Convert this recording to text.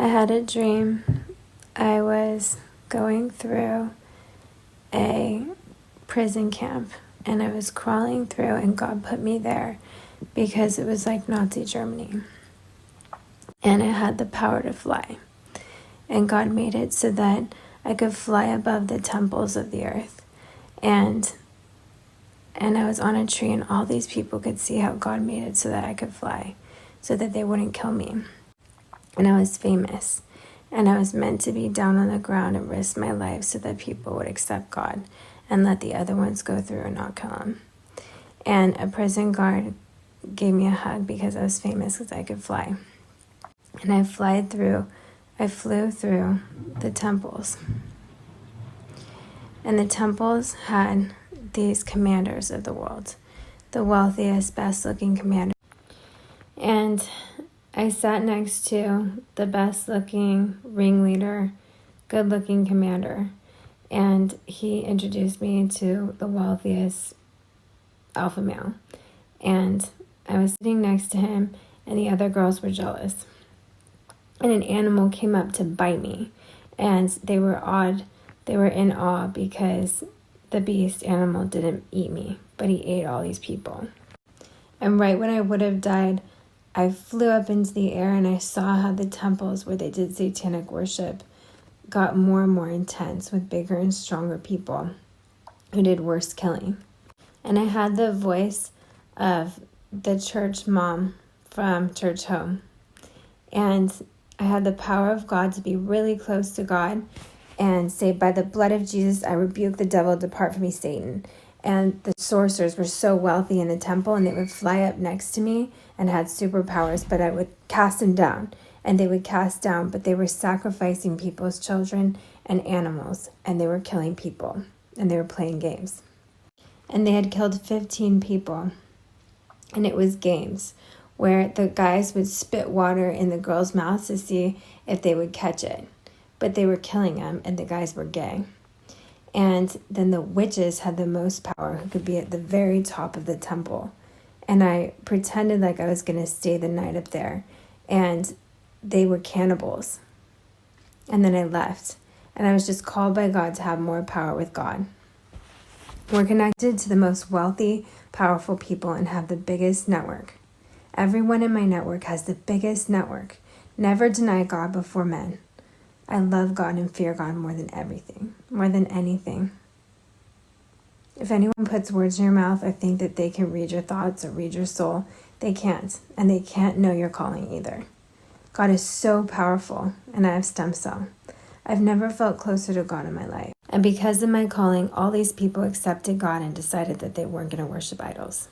I had a dream. I was going through a prison camp and I was crawling through, and God put me there because it was like Nazi Germany. And I had the power to fly. And God made it so that I could fly above the temples of the earth. And I was on a tree, and all these people could see how God made it so that I could fly, so that they wouldn't kill me. And I was famous. And I was meant to be down on the ground and risk my life so that people would accept God and let the other ones go through and not kill him. And a prison guard gave me a hug because I was famous, because I could fly. And I flew through the temples. And the temples had these commanders of the world, the wealthiest, best-looking commanders. And I sat next to the best-looking ringleader, good-looking commander. And he introduced me to the wealthiest alpha male. And I was sitting next to him, and the other girls were jealous. And an animal came up to bite me. And they were in awe because the beast animal didn't eat me, but he ate all these people. And right when I would have died, I flew up into the air, and I saw how the temples where they did satanic worship got more and more intense with bigger and stronger people who did worse killing. And I had the voice of the church mom from Church Home. And I had the power of God to be really close to God and say, by the blood of Jesus, I rebuke the devil, depart from me, Satan. And the sorcerers were so wealthy in the temple, and they would fly up next to me and had superpowers, but I would cast them down. And they would cast down, but they were sacrificing people's children and animals, and they were killing people, and they were playing games. And they had killed 15 people, and it was games where the guys would spit water in the girls' mouths to see if they would catch it. But they were killing them, and the guys were gay. And then the witches had the most power, who could be at the very top of the temple. And I pretended like I was going to stay the night up there. And they were cannibals. And then I left. And I was just called by God to have more power with God. We're connected to the most wealthy, powerful people and have the biggest network. Everyone in my network has the biggest network. Never deny God before men. I love God and fear God more than everything, more than anything. If anyone puts words in your mouth or think that they can read your thoughts or read your soul, they can't. And they can't know your calling either. God is so powerful, and I have stem cell. I've never felt closer to God in my life. And because of my calling, all these people accepted God and decided that they weren't going to worship idols.